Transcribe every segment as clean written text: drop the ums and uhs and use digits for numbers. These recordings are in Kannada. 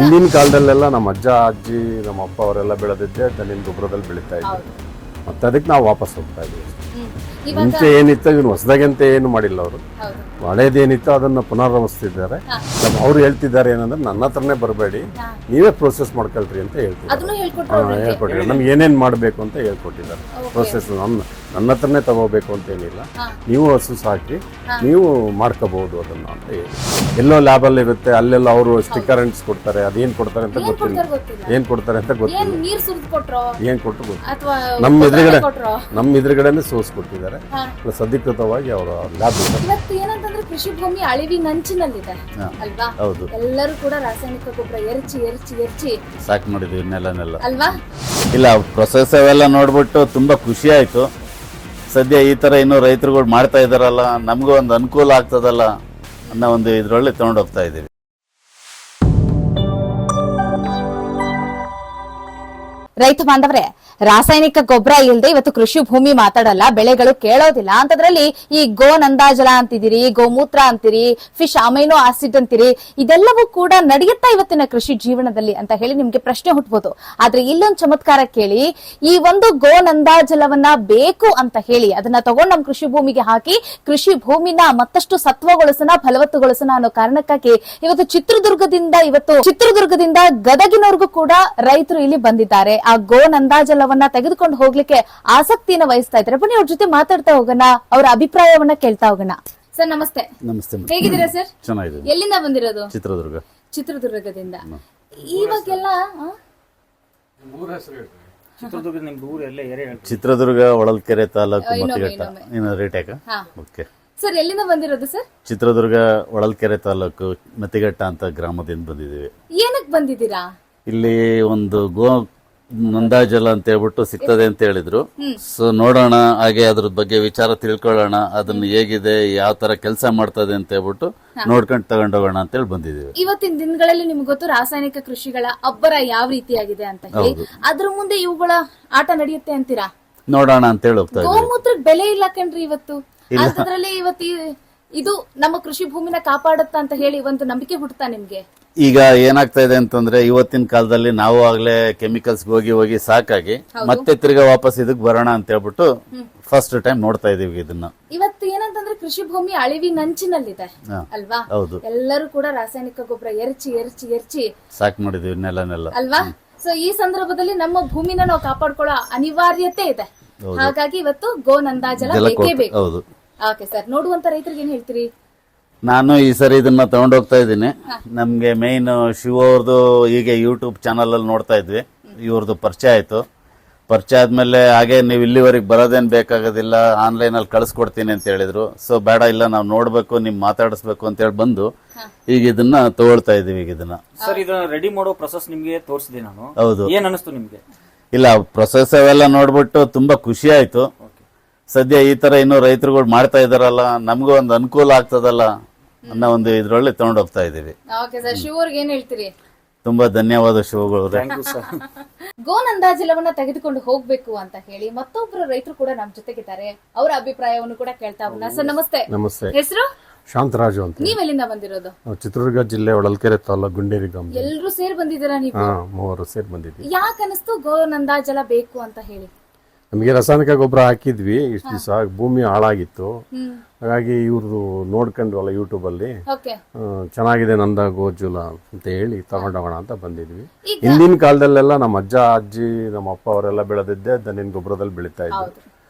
ಹಿಂದಿನ ಕಾಲದಲ್ಲೆಲ್ಲ ನಮ್ಮ ಅಜ್ಜ ಅಜ್ಜಿ ನಮ್ಮ ಅಪ್ಪ ಅವರೆಲ್ಲ ಬೆಳೆದಿದ್ದೆ ದನಿನ ಗೊಬ್ಬರದಲ್ಲಿ ಬೆಳೀತಾ ಇದ್ವಿ. ಮತ್ತೆ ಅದಕ್ಕೆ ನಾವು ವಾಪಸ್ ಹೋಗ್ತಾ ಇದ್ವಿ. ಮುಂಚೆ ಏನಿತ್ತು ಇವನು ಹೊಸದಾಗಂತ ಏನು ಮಾಡಿಲ್ಲ ಅವರು. ಹಳೇದೇನಿತ್ತು ಅದನ್ನ ಪುನರಾವರ್ತಿಸಿದ್ದಾರೆ. ಅವ್ರು ಹೇಳ್ತಿದ್ದಾರೆ ಏನಂದ್ರೆ ನನ್ನ ಹತ್ರನೇ ಬರಬೇಡಿ, ನೀವೇ ಪ್ರೋಸೆಸ್ ಮಾಡ್ಕೊಳ್ರಿ ಅಂತ ಹೇಳ್ಕೊಟ್ಟಿದ್ದಾರೆ. ನಮ್ಗೆ ಏನೇನ್ ಮಾಡ್ಬೇಕು ಅಂತ ಹೇಳ್ಕೊಟ್ಟಿದ್ದಾರೆ. ಪ್ರೋಸೆಸ್ ನನ್ನ ಹತ್ರನೇ ತಗೋಬೇಕು ಅಂತ ಏನಿಲ್ಲ, ನೀವು ಹಸು ಸಾಕಿ ನೀವು ಮಾಡ್ಕೋಬಹುದು ಅದನ್ನ ಅಂತ ಹೇಳಿ. ಎಲ್ಲೋ ಲ್ಯಾಬಲ್ಲಿ ಇರುತ್ತೆ, ಅಲ್ಲೆಲ್ಲ ಅವರು ಸ್ಟಿಕ್ಕರ್ ಅಂಟಿಸ್ ಕೊಡ್ತಾರೆ. ಅದೇನ್ ಕೊಡ್ತಾರೆ ಅಂತ ಗೊತ್ತಿಲ್ಲ, ಏನ್ ಕೊಡ್ತಾರೆ ಅಂತ ಗೊತ್ತಿಲ್ಲ, ಏನ್ ಕೊಟ್ಟು ಗೊತ್ತಿಲ್ಲ. ನಮ್ಮ ಎದುರುಗಡೆನೆ ಸೋರ್ಸ್ ಕೊಟ್ಟಿದ್ದಾರೆ. ಅಧಿಕೃತವಾಗಿ ಅವರ ಲ್ಯಾಬ್ ಏನಂತಂದ್ರೆ ಕೃಷಿ ಭೂಮಿ ಅಳಿವಿನಂಚಿನಲ್ಲಿದೆ ಅಲ್ವಾ? ಎಲ್ಲರೂ ಕೂಡ ರಾಸಾಯನಿಕ ಗೊಬ್ಬರ ಎರಚಿ ಸಾಕು ಮಾಡಿದ್ವಿ ನೆಲನೆಲ್ಲ ಅಲ್ವಾ? ಇಲ್ಲ ಪ್ರೊಸೆಸ್ ಅವೆಲ್ಲ ನೋಡ್ಬಿಟ್ಟು ತುಂಬಾ ಖುಷಿ ಆಯ್ತು. ಸದ್ಯ ಈ ತರ ಇನ್ನು ರೈತರುಗಳು ಮಾಡ್ತಾ ಇದಾರಲ್ಲ, ನಮಗೂ ಒಂದು ಅನುಕೂಲ ಆಗ್ತದಲ್ಲ ಅನ್ನೋ ಒಂದು ಇದ್ರೊಳ್ಳೆ ತಗೊಂಡೋಗ್ತಾ ಇದೀವಿ. ರೈತ ಬಾಂಧವರೇ, ರಾಸಾಯನಿಕ ಗೊಬ್ಬರ ಇಲ್ಲದೆ ಇವತ್ತು ಕೃಷಿ ಭೂಮಿ ಮಾತಾಡಲ್ಲ, ಬೆಳೆಗಳು ಕೇಳೋದಿಲ್ಲ. ಅಂತದ್ರಲ್ಲಿ ಈ ಗೋ ನಂದಾಜಲ ಅಂತಿದ್ದೀರಿ, ಗೋಮೂತ್ರ ಅಂತೀರಿ, ಫಿಶ್ ಅಮೈನೋ ಆಸಿಡ್ ಅಂತೀರಿ, ಇದೆಲ್ಲವೂ ಕೂಡ ನಡೆಯುತ್ತಾ ಇವತ್ತಿನ ಕೃಷಿ ಜೀವನದಲ್ಲಿ ಅಂತ ಹೇಳಿ ನಿಮ್ಗೆ ಪ್ರಶ್ನೆ ಹುಟ್ಟಬಹುದು. ಆದ್ರೆ ಇಲ್ಲೊಂದು ಚಮತ್ಕಾರ ಕೇಳಿ, ಈ ಒಂದು ಗೋ ನಂದಾಜಲವನ್ನ ಬೇಕು ಅಂತ ಹೇಳಿ ಅದನ್ನ ತಗೊಂಡು ನಮ್ಮ ಕೃಷಿ ಭೂಮಿಗೆ ಹಾಕಿ ಕೃಷಿ ಭೂಮಿನ ಮತ್ತಷ್ಟು ಸತ್ವಗೊಳಿಸೋಣ, ಫಲವತ್ತುಗೊಳಿಸೋಣ ಅನ್ನೋ ಕಾರಣಕ್ಕಾಗಿ ಇವತ್ತು ಚಿತ್ರದುರ್ಗದಿಂದ ಗದಗಿನವರೆಗೂ ಕೂಡ ರೈತರು ಇಲ್ಲಿ ಬಂದಿದ್ದಾರೆ. ಆ ಗೋ ನಂದಾಜಲವನ್ನ ತೆಗೆದುಕೊಂಡು ಹೋಗ್ಲಿಕ್ಕೆ ಆಸಕ್ತಿಯನ್ನ ವಹಿಸ್ತಾ ಇದ್ದಾರೆ. ಬನ್ನಿ ಅವ್ರ ಜೊತೆ ಮಾತಾಡ್ತಾ ಹೋಗೋಣ, ಅವರ ಅಭಿಪ್ರಾಯವನ್ನ ಕೇಳ್ತಾ ಹೋಗೋಣ. ಸರ್ ನಮಸ್ತೆ. ನಮಸ್ತೆ. ಹೇಗಿದ್ದೀರಾ ಸರ್? ಚೆನ್ನಾಗಿದೆ. ಎಲ್ಲಿಂದ ಬಂದಿರೋದು? ಚಿತ್ರದುರ್ಗದಿಂದ. ಇವಾಗೆಲ್ಲ ಚಿತ್ರದುರ್ಗ ಹೊಳಲ್ಕೆರೆ ತಾಲೂಕು ಮತ್ತಿಘಟ್ಟ. ಓಕೆ ಸರ್, ಎಲ್ಲಿಂದ ಬಂದಿರೋದು ಸರ್? ಚಿತ್ರದುರ್ಗ ಹೊಳಲ್ಕೆರೆ ತಾಲೂಕು ಮತ್ತಿಘಟ್ಟ ಅಂತ ಗ್ರಾಮದಿಂದ ಬಂದಿದ್ದೀವಿ. ಏನಕ್ಕೆ ಬಂದಿದ್ದೀರಾ? ಇಲ್ಲಿ ಒಂದು ಗೋ ನಂದಾಜಲ ಅಂತ ಹೇಳ್ಬಿಟ್ಟು ಸಿಗ್ತದೆ ಅಂತ ಹೇಳಿದ್ರು. ಸೊ ನೋಡೋಣ, ಹಾಗೆ ಅದ್ರ ಬಗ್ಗೆ ವಿಚಾರ ತಿಳ್ಕೊಳ್ಳೋಣ, ಅದನ್ನ ಹೇಗಿದೆ, ಯಾವ ತರ ಕೆಲಸ ಮಾಡ್ತದೆ ಅಂತ ಹೇಳ್ಬಿಟ್ಟು ನೋಡ್ಕೊಂಡು ತಗೊಂಡೋಗೋಣ ಅಂತ ಹೇಳಿ ಬಂದಿದ್ದೀವಿ. ಇವತ್ತಿನ ದಿನಗಳಲ್ಲಿ ನಿಮ್ಗೆ ಗೊತ್ತು ರಾಸಾಯನಿಕ ಕೃಷಿಗಳ ಅಬ್ಬರ ಯಾವ ರೀತಿಯಾಗಿದೆ ಅಂತ ಹೇಳಿ. ಅದ್ರ ಮುಂದೆ ಇವುಗಳ ಆಟ ನಡೆಯುತ್ತೆ ಅಂತೀರಾ? ನೋಡೋಣ ಅಂತ ಹೇಳಿ ಹೋಗ್ತಾ ಇದ್ದೀವಿ. ಗೋಮೂತ್ರಕ್ಕೆ ಬೆಲೆ ಇಲ್ಲ ಕಣ್ರಿ ಇವತ್ತು. ಅಂತದ್ರಲ್ಲಿ ಇವತ್ತು ಇದು ನಮ್ಮ ಕೃಷಿ ಭೂಮಿನ ಕಾಪಾಡುತ್ತಾ ಅಂತ ಹೇಳಿ ಒಂದು ನಂಬಿಕೆ ಹುಟ್ಟುತ್ತಾ ನಿಮ್ಗೆ? ಈಗ ಏನಾಗ್ತಾ ಇದೆ ಅಂತಂದ್ರೆ, ಇವತ್ತಿನ ಕಾಲದಲ್ಲಿ ನಾವು ಆಗ್ಲೇ ಕೆಮಿಕಲ್ಸ್ ಹೋಗಿ ಸಾಕಾಗಿ ಮತ್ತೆ ತಿರ್ಗಾ ವಾಪಸ್ ಇದಕ್ ಬರೋಣ ಅಂತ ಹೇಳ್ಬಿಟ್ಟು ಫಸ್ಟ್ ಟೈಮ್ ನೋಡ್ತಾ ಇದೀವಿ ಇದನ್ನ. ಇವತ್ತು ಏನಂತಂದ್ರೆ ಕೃಷಿ ಭೂಮಿ ಅಳಿವಿನಂಚಿನಲ್ಲಿದೆ ಅಲ್ವಾ? ಎಲ್ಲರೂ ಕೂಡ ರಾಸಾಯನಿಕ ಗೊಬ್ಬರ ಎರಚಿ ಸಾಕು ಮಾಡಿದೀವಿ ನೆಲನೆಲ್ಲ ಅಲ್ವಾ? ಸೊ ಈ ಸಂದರ್ಭದಲ್ಲಿ ನಮ್ಮ ಭೂಮಿನ ನಾವು ಕಾಪಾಡ್ಕೊಳ್ಳೋ ಅನಿವಾರ್ಯತೆ ಇದೆ. ಹಾಗಾಗಿ ಇವತ್ತು ಗೋ ನಂದಾಜಲ ಬೇಕೇ ಬೇಕು. ಓಕೆ ಸರ್, ನೋಡುವಂತ ರೈತರಿಗೆ ಏನ್ ಹೇಳ್ತೀರಿ? ನಾನು ಈ ಸರಿ ಇದನ್ನ ತಗೊಂಡೋಗ್ತಾ ಇದ್ದೀನಿ. ನಮ್ಗೆ ಮೇನ್ ಶಿವ ಅವ್ರದ್ದು ಹೀಗೆ ಯೂಟ್ಯೂಬ್ ಚಾನಲ್ ಅಲ್ಲಿ ನೋಡ್ತಾ ಇದ್ವಿ, ಇವ್ರದ್ದು ಪರಿಚಯ ಆಯ್ತು. ಪರಿಚಯ ಆದ್ಮೇಲೆ ಹಾಗೆ ನೀವು ಇಲ್ಲಿವರೆಗೆ ಬರೋದೇನ್ ಬೇಕಾಗೋದಿಲ್ಲ, ಆನ್ಲೈನ್ ಅಲ್ಲಿ ಕಳ್ಸಿಕೊಡ್ತೀನಿ ಅಂತ ಹೇಳಿದ್ರು. ಸೊ ಬೇಡ, ಇಲ್ಲ ನಾವು ನೋಡ್ಬೇಕು, ನಿಮ್ ಮಾತಾಡಿಸ್ಬೇಕು ಅಂತ ಹೇಳಿ ಬಂದು ಈಗ ಇದನ್ನ ತಗೊಳ್ತಾ ಇದೀವಿ. ಈಗ ಇದನ್ನ ಸರ್, ಇದನ್ನ ರೆಡಿ ಮಾಡೋ ಪ್ರೊಸೆಸ್ ನಿಮ್ಗೆ ತೋರಿಸಿದೆ ನಾನು. ಹೌದು. ಏನ್ ಅನಿಸ್ತು ನಿಮ್ಗೆ? ಇಲ್ಲ ಪ್ರೊಸೆಸ್ ಅವೆಲ್ಲ ನೋಡ್ಬಿಟ್ಟು ತುಂಬಾ ಖುಷಿ ಆಯ್ತು. ಸದ್ಯ ಈ ತರ ಇನ್ನು ರೈತರುಗಳು ಮಾಡ್ತಾ ಇದಾರಲ್ಲ, ನಮಗೂ ಒಂದು ಅನುಕೂಲ ಆಗ್ತದಲ್ಲ ಅನ್ನೋ ಒಂದು ಇದ್ರೊಳ್ಳೆ ತಗೊಂಡೋಗ್ತಾ ಇದೀವಿ. ಏನ್ ಹೇಳ್ತೀರಿ? ತುಂಬಾ ಧನ್ಯವಾದ ಶಿವಗಳು. ಗೋ ನಂದಾಜಲವನ್ನ ತೆಗೆದುಕೊಂಡು ಹೋಗ್ಬೇಕು ಅಂತ ಹೇಳಿ ಮತ್ತೊಬ್ರು ರೈತರು ಕೂಡ ನಮ್ ಜೊತೆಗಿದ್ದಾರೆ. ಅವರ ಅಭಿಪ್ರಾಯವನ್ನು ಕೂಡ ಕೇಳ್ತಾ ಹೋಗೋಣ. ಸರ್ ನಮಸ್ತೆ. ನಮಸ್ತೆ. ಹೆಸರು? ಶಾಂತರಾಜು ಅಂತ. ನೀವೆಲ್ಲಿಂದ ಬಂದಿರೋದು? ಚಿತ್ರದುರ್ಗ ಜಿಲ್ಲೆ ಹೊಳಲ್ಕೆರೆ ತಾಲೂಕು ಗುಂಡೇರಿ ಗ್ರಾಮ. ಎಲ್ಲರೂ ಸೇರಿ ಬಂದಿದ್ದೀರಾ ನೀವು? ಮೂವರು ಸೇರಿ ಬಂದಿದ್ವಿ. ಯಾಕೆ ಅನಿಸ್ತು ಗೋ ನಂದಾಜಲ ಬೇಕು ಅಂತ ಹೇಳಿ? ನಮಗೆ ರಾಸಾಯನಿಕ ಗೊಬ್ಬರ ಹಾಕಿದ್ವಿ ಇಷ್ಟು ದಿವಸ, ಭೂಮಿ ಹಾಳಾಗಿತ್ತು. ಹಾಗಾಗಿ ಇವ್ರದ್ದು ನೋಡ್ಕೊಂಡ್ವಲ್ಲ ಯೂಟ್ಯೂಬ್ ಅಲ್ಲಿ, ಚೆನ್ನಾಗಿದೆ ನಂದ ಗೋಜುಲ ಅಂತ ಹೇಳಿ ತಗೊಂಡೋಗೋಣ ಅಂತ ಬಂದಿದ್ವಿ. ಹಿಂದಿನ ಕಾಲದಲ್ಲೆಲ್ಲ ನಮ್ಮ ಅಜ್ಜ ಅಜ್ಜಿ ನಮ್ಮ ಅಪ್ಪ ಅವರೆಲ್ಲ ಬೆಳೆದಿದ್ದೆ ದನಿನ ಗೊಬ್ಬರದಲ್ಲಿ ಬೆಳೀತಾ ಇದ್ವಿ.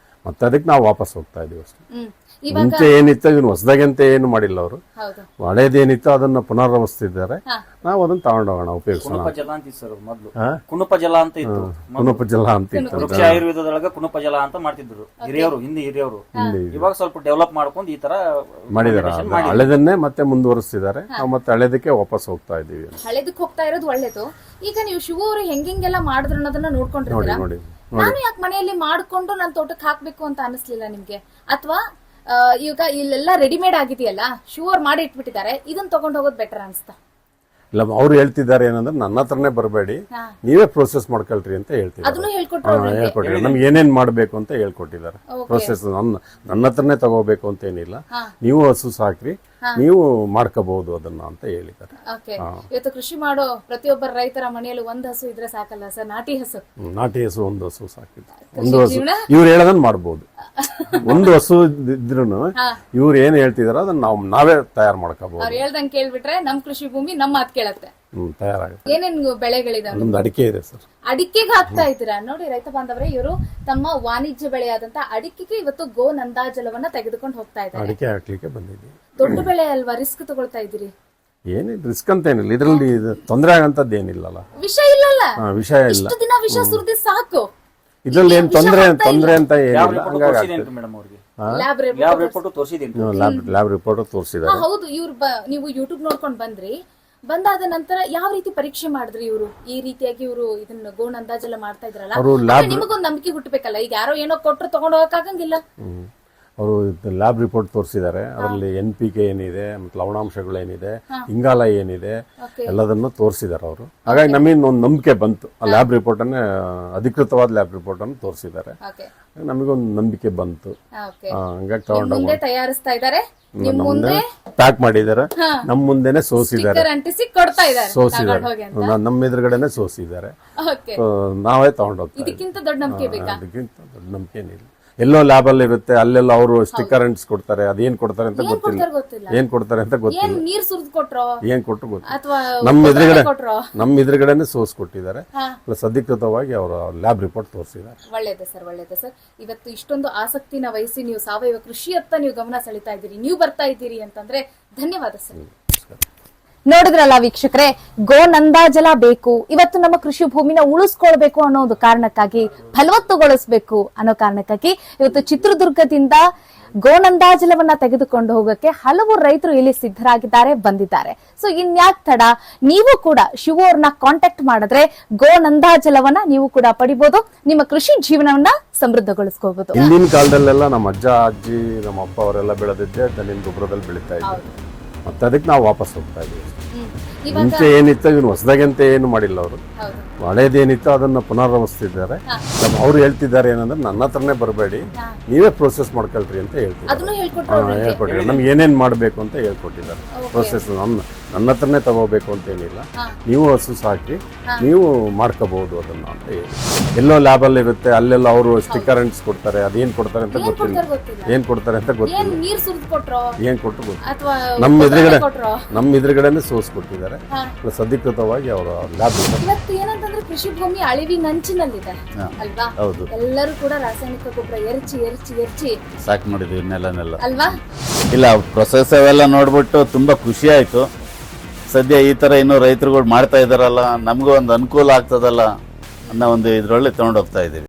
ಮತ್ತೆ ಅದಕ್ಕೆ ನಾವು ವಾಪಸ್ ಹೋಗ್ತಾ ಇದೀವಿ ಅಷ್ಟೇ. ಮುಂಚೆ ಏನಿತ್ತು ಇವನು ಹೊಸದಾಗಂತ ಏನು ಮಾಡಿಲ್ಲ ಅವರು. ಹಳೇದೇನಿತ್ತು ಅದನ್ನ ಪುನರಾವರ್ತಿಸಿದ್ದಾರೆ. ನಾವು ಅದನ್ನ ತಗೊಂಡೋಗೋಣ, ಉಪಯೋಗಿಸೋಣ. ಕುಣಪ ಜಲ ಅಂತ ಇತ್ತು. ಕುಣಪ ಜಲ ಅಂತ ಇತ್ತು. ವೃಕ್ಷ ಆಯುರ್ವೇದದೊಳಗೆ ಕುಣಪ ಜಲ ಅಂತ ಮಾಡ್ತಿದ್ರು ಹಿರಿಯರು. ಇವಾಗ ಸ್ವಲ್ಪ ಡೆವಲಪ್ ಮಾಡ್ಕೊಂಡು ಈ ತರ ಮಾಡಿದಾರೆ. ಹಳೆದನ್ನೇ ಮತ್ತೆ ಮುಂದುವರಿಸ್ತಿದ್ದಾರೆ. ನಾವು ಮತ್ತೆ ಹಳೆದಕ್ಕೆ ವಾಪಸ್ ಹೋಗ್ತಾ ಇದೀವಿ. ಹಳೆದಕ್ಕೆ ಹೋಗ್ತಾ ಇರೋದು ಒಳ್ಳೇದು. ಈಗ ನೀವು ಶಿವ ಅವರು ಹೆಂಗೆಲ್ಲ ಮಾಡಿದ್ರು ಅನ್ನೋದನ್ನ ನೋಡ್ಕೊಂಡಿದ್ದೀರಾ? ನಾನು ಯಾಕೆ ಮನೆಯಲ್ಲಿ ಮಾಡ್ಕೊಂಡು ನನ್ನ ತೋಟಕ್ಕೆ ಹಾಕ್ಬೇಕು ಅಂತ ಅನಿಸ್ಲಿಲ್ಲ ನಿಮ್ಗೆ? ಅಥವಾ ಈಗ ಇಲ್ಲೆಲ್ಲ ರೆಡಿಮೇಡ್ ಆಗಿದೆಯಲ್ಲ, ಶಿವರ್ ಮಾಡಿ ಇಟ್ಬಿಟ್ಟಿದ್ದಾರೆ, ಇದನ್ನ ತಗೊಂಡ್ ಹೋಗೋದು ಬೆಟರ್ ಅನ್ಸ್ತಾ? ಇಲ್ಲ, ಅವ್ರು ಹೇಳ್ತಿದ್ದಾರೆ ಏನಂದ್ರೆ ನನ್ನ ಹತ್ರನೇ ಬರಬೇಡಿ, ನೀವೇ ಪ್ರೋಸೆಸ್ ಮಾಡ್ಕೊಳ್ರಿ ಅಂತ ಹೇಳ್ತಿದ್ದಾರೆ. ನಮ್ಗೆ ಏನೇನ್ ಮಾಡ್ಬೇಕು ಅಂತ ಹೇಳ್ಕೊಟ್ಟಿದ್ದಾರೆ. ಪ್ರೋಸೆಸ್ ನನ್ನ ಹತ್ರನೇ ತಗೋಬೇಕು ಅಂತ ಏನಿಲ್ಲ, ನೀವು ಹಸು ಸಾಕ್ರಿ, ನೀವು ಮಾಡ್ಕೋಬಹುದು ಅದನ್ನ ಅಂತ ಹೇಳಿದ್ದಾರೆ. ಓಕೆ, ಇವತ್ತು ಕೃಷಿ ಮಾಡೋ ಪ್ರತಿಯೊಬ್ಬರ ರೈತರ ಮನೆಯಲ್ಲಿ ಒಂದ್ ಹಸು ಇದ್ರೆ ಸಾಕಲ್ಲ ಸರ್, ನಾಟಿ ಹಸು. ನಾಟಿ ಹಸು ಒಂದು ಹಸು ಸಾಕಿದ್ರು, ಒಂದು ಹಸು ಇವ್ರು ಹೇಳೋದನ್ನ ಮಾಡ್ಬೋದು. ಒಂದು ಹಸು ಇದ್ರು ಇವ್ರು ಏನ್ ಹೇಳ್ತಿದಾರೋ ಅದನ್ನ ನಾವೇ ತಯಾರು ಮಾಡ್ಕೋಬಹುದು. ಅವ್ರು ಹೇಳ್ದಂಗೆ ಕೇಳ್ಬಿಟ್ರೆ ನಮ್ ಕೃಷಿ ಭೂಮಿ ನಮ್ಮ ಮಾತು ಕೇಳತ್ತೆ. ತಯಾರಾಗುತ್ತೆ. ಏನೇನ್ ಬೆಳೆಗಳಿದಾವೆ? ನಮ್ದು ಅಡಿಕೆ ಇದೆ ಸರ್. ಅಡಿಕೆಗೆ ಹಾಕ್ತಾ ಇದ್ದೀರಾ ನೋಡಿ ರೈತ ಬಾಂಧವರೇ, ಇವರು ತಮ್ಮ ವಾಣಿಜ್ಯ ಬೆಳೆಯಾದಂತ ಅಡಿಕೆಗೆ ಇವತ್ತು ಗೋ ನಂದಾಜಲವನ್ನ ತೆಗೆದುಕೊಂಡು ಹೋಗ್ತಾ ಇದ್ದಾರೆ. ಅಡಿಕೆ ಹಾಕ್ಲಿಕ್ಕೆ ಬಂದಿದ್ದೀವಿ. ದೊಡ್ಡ ಬೆಳೆ ಅಲ್ವಾ, ರಿಸ್ಕ್ ತಗೊಳ್ತಾ ಇದ್ದೀರಿ? ಏನಿಲ್ಲ, ರಿಸ್ಕ್ ಅಂತ ಏನಿಲ್ಲ, ಇದರಲ್ಲಿ ತೊಂದರೆ ಆಗಂತದ್ದು ಏನಿಲ್ಲಲ್ಲ, ವಿಷಯ ಇಲ್ಲಲ್ಲ, ವಿಷಯ ಇಲ್ಲ. ಇಷ್ಟು ದಿನ ವಿಷ ಸುರಿದಿ ಸಾಕು, ಇದ್ರಲ್ಲಿ ಏನ್ ತೊಂದರೆ ಅಂತ ಏನಿಲ್ಲ. ಹಂಗಾಗಿ ಮೇಡಮ್ ಅವ್ರಿಗೆ ಲ್ಯಾಬ್ ಲ್ಯಾಬ್ ರಿಪೋರ್ಟ್ ತೋರಿಸಿದ್ದೀನಿ. ಲ್ಯಾಬ್ ರಿಪೋರ್ಟ್ ತೋರಿಸಿದ್ದಾರೆ. ಹೌದು, ಇವ್ರು ನೀವು ಯೂಟ್ಯೂಬ್ ನೋಡ್ಕೊಂಡ್ ಬಂದ್ರಿ, ಬಂದಾದ ನಂತರ ಯಾವ ರೀತಿ ಪರೀಕ್ಷೆ ಮಾಡಿದ್ರಿ ಇವರು? ಈ ರೀತಿಯಾಗಿ ಇವರು ಇದನ್ನ ಗೋಣ ಅಂದಾಜೆಲ್ಲ ಮಾಡ್ತಾ ಇದ್ರಲ್ಲ, ನಿಮಗೊಂದು ನಂಬಿಕೆ ಹುಟ್ಟಬೇಕಲ್ಲ. ಈಗ ಯಾರೋ ಏನೋ ಕೊಟ್ಟರು ತಗೊಂಡು ಹೋಗಕ್ಕಾಗಂಗಿಲ್ಲ. ಅವರು ಲ್ಯಾಬ್ ರಿಪೋರ್ಟ್ ತೋರಿಸಿದ್ದಾರೆ. ಅದರಲ್ಲಿ NPK ಏನಿದೆ, ಮತ್ತೆ ಲವಣಾಂಶಗಳು ಏನಿದೆ, ಇಂಗಾಲ ಏನಿದೆ, ಎಲ್ಲದನ್ನು ತೋರಿಸಿದ್ದಾರೆ ಅವರು. ಹಾಗಾಗಿ ನಮಗೆ ಒಂದು ನಂಬಿಕೆ ಬಂತು. ಆ ಲ್ಯಾಬ್ ರಿಪೋರ್ಟ್ ಅನ್ನೇ ಅಧಿಕೃತವಾದ ಲ್ಯಾಬ್ ರಿಪೋರ್ಟ್ ಅನ್ನು ತೋರಿಸಿದ್ದಾರೆ. ನಮಗೊಂದು ನಂಬಿಕೆ ಬಂತು. ಹಂಗಾಗಿ ಮುಂದೆ ತಯಾರಿಸ್ತಾ ಇದ್ದಾರೆ, ನಿಮ್ ಮುಂದೆ ಪ್ಯಾಕ್ ಮಾಡಿದ್ದಾರೆ, ನಮ್ಮ ಮುಂದೆನೆ ಸೋಸಿದ್ದಾರೆ, ಅಂಟಿಸಿ ಕೊಡ್ತಾ ಇದ್ದಾರೆ, ಸೋಸಿದ್ದಾರೆ, ನಮ್ಮ ಎದುರುಗಡೆನೆ ಸೋಸಿದ್ದಾರೆ. ನಾವೇ ತಗೊಂಡೋಗ್ತೀವಿ. ಇದಕ್ಕಿಂತ ದೊಡ್ಡ ನಂಬಿಕೆ ಬೇಕಾ? ಅದಕ್ಕಿಂತ ದೊಡ್ಡ ನಂಬಿಕೆ ಏನಿಲ್ಲ. ಎಲ್ಲೋ ಲ್ಯಾಬ್ ಅಲ್ಲಿ ಇರುತ್ತೆ, ಅಲ್ಲೆಲ್ಲ ಅವರು ಸ್ಟಿಕ್ಕರ್ ಅಂಟಿಸ್ ಕೊಡ್ತಾರೆ. ಅದೇನ್ ಕೊಡ್ತಾರೆ ಅಂತ ಗೊತ್ತಿಲ್ಲ, ಏನ್ ಕೊಡ್ತಾರೆ ಅಂತ ಗೊತ್ತಿಲ್ಲ, ನೀರ್ ಸುರಿದು ಕೊಟ್ರೋ ಏನ್ ಕೊಟ್ಟು ಗೊತ್ತಿಲ್ಲ. ಅಥವಾ ನಮ್ಮ ಎದುರುಗಡೆನೆ ಸೋಸ್ ಕೊಟ್ಟಿದ್ದಾರೆ. ಪ್ಲಸ್ ಅಧಿಕೃತವಾಗಿ ಅವರು ಲ್ಯಾಬ್ ರಿಪೋರ್ಟ್ ತೋರಿಸಿದ್ದಾರೆ. ಒಳ್ಳೇದೆ ಸರ್, ಒಳ್ಳೇದೆ ಸರ್. ಇವತ್ತು ಇಷ್ಟೊಂದು ಆಸಕ್ತಿನ ವಹಿಸಿ ನೀವು ಸಾವಯವ ಕೃಷಿಯತ್ತ ನೀವು ಗಮನ ಸೆಳಿತಾ ಇದ್ದೀರಿ, ನೀವು ಬರ್ತಾ ಇದ್ದೀರಿ ಅಂತಂದ್ರೆ ಧನ್ಯವಾದ ಸರ್. ನೋಡಿದ್ರಲ್ಲ ವೀಕ್ಷಕರೇ, ಗೋ ನಂದಾಜಲ ಬೇಕು, ಇವತ್ತು ನಮ್ಮ ಕೃಷಿ ಭೂಮಿನ ಉಳಿಸ್ಕೊಳ್ಬೇಕು ಅನ್ನೋ ಒಂದು ಕಾರಣಕ್ಕಾಗಿ, ಫಲವತ್ತುಗೊಳಿಸಬೇಕು ಅನ್ನೋ ಕಾರಣಕ್ಕಾಗಿ ಇವತ್ತು ಚಿತ್ರದುರ್ಗದಿಂದ ಗೋನಂದಾಜಲವನ್ನ ತೆಗೆದುಕೊಂಡು ಹೋಗಕ್ಕೆ ಹಲವು ರೈತರು ಇಲ್ಲಿ ಸಿದ್ಧರಾಗಿದ್ದಾರೆ, ಬಂದಿದ್ದಾರೆ. ಸೊ ಇನ್ಯಾಕ್ ತಡ, ನೀವು ಕೂಡ ಶಿವು ಅವ್ರನ್ನ ಕಾಂಟ್ಯಾಕ್ಟ್ ಮಾಡಿದ್ರೆ ಗೋನಂದಾಜಲವನ್ನ ನೀವು ಕೂಡ ಪಡಿಬಹುದು, ನಿಮ್ಮ ಕೃಷಿ ಜೀವನವನ್ನ ಸಮೃದ್ಧಗೊಳಿಸ್ಕೋಬಹುದು. ಹಿಂದಿನ ಕಾಲದಲ್ಲೆಲ್ಲ ನಮ್ಮ ಅಜ್ಜ ಅಜ್ಜಿ ನಮ್ಮ ಅಪ್ಪ ಅವರೆಲ್ಲ ಬೆಳೆದಿದ್ದೆ ದನಿನ ಗೊಬ್ಬರದಲ್ಲಿ ಬೆಳೀತಾ ಇದ್ರು. ಮತ್ತೆ ಅದಕ್ಕೆ ನಾವು ವಾಪಸ್ ಹೋಗ್ತಾ ಇದೀವಿ. ಮುಂಚೆ ಏನಿತ್ತು ಇವನು ಹೊಸದಾಗಂತ ಏನು ಮಾಡಿಲ್ಲ. ಅವರು ಹಳೇದೇನಿತ್ತು ಅದನ್ನ ಪುನರಾವರ್ತಿಸಿದ್ದಾರೆ. ಅವ್ರು ಹೇಳ್ತಿದ್ದಾರೆ ಏನಂದ್ರೆ ನನ್ನ ಹತ್ರನೇ ಬರಬೇಡಿ, ನೀವೇ ಪ್ರೋಸೆಸ್ ಮಾಡ್ಕೊಳ್ರಿ ಅಂತ ಹೇಳ್ಕೊಟ್ಟಿದ್ದಾರೆ. ನಮ್ಗೆ ಏನೇನ್ ಮಾಡ್ಬೇಕು ಅಂತ ಹೇಳ್ಕೊಟ್ಟಿದ್ದಾರೆ. ಪ್ರೋಸೆಸ್ ನನ್ನ ಹತ್ರನೇ ತಗೋಬೇಕು ಅಂತ ಏನಿಲ್ಲ, ನೀವು ಹಸು ಸಾಕಿ ನೀವು ಮಾಡ್ಕೋಬಹುದು ಅದನ್ನ ಅಂತ ಹೇಳಿ. ಎಲ್ಲೋ ಲ್ಯಾಬ್ ಅಲ್ಲಿ ಇರುತ್ತೆ, ಅಲ್ಲೆಲ್ಲ ಅವರು ಸ್ಟಿಕ್ಕರ್ ಅಂಟಿಸ್ ಕೊಡ್ತಾರೆ. ಅದೇನ್ ಕೊಡ್ತಾರೆ ಅಂತ ಗೊತ್ತಿಲ್ಲ, ಏನ್ ಕೊಡ್ತಾರೆ ಅಂತ ಗೊತ್ತಿಲ್ಲ, ಏನ್ ಕೊಟ್ಟು ಗೊತ್ತಿಲ್ಲ. ನಮ್ಮ ಎದುರುಗಡೆನೆ ಸೋಸ್ ಕೊಟ್ಟಿದ್ದಾರೆ. ಪ್ಲಸ್ ಅಧಿಕೃತವಾಗಿ ಅವರು ಲ್ಯಾಬ್ ಏನಂತಂದ್ರೆ ಕೃಷಿ ಭೂಮಿ ಅಳಿವಿನಂಚಿನಲ್ಲಿದೆ ಅಲ್ವಾ? ಎಲ್ಲರೂ ಕೂಡ ರಾಸಾಯನಿಕ ಗೊಬ್ಬರ ಎರಚಿ ಸಾಕು ಮಾಡಿದ್ವಿ ನೆಲನೆಲ್ಲ ಅಲ್ವಾ? ಇಲ್ಲ, ಪ್ರೊಸೆಸ್ ಅವೆಲ್ಲ ನೋಡ್ಬಿಟ್ಟು ತುಂಬಾ ಖುಷಿ ಆಯ್ತು. ಸದ್ಯ ಈ ತರ ಇನ್ನು ರೈತರುಗಳು ಮಾಡ್ತಾ ಇದಾರಲ್ಲ, ನಮಗೂ ಒಂದು ಅನುಕೂಲ ಆಗ್ತದಲ್ಲ ಅನ್ನೋ ಒಂದು ಇದ್ರೊಳಗೆ ತಗೊಂಡೋಗ್ತಾ ಇದೀವಿ.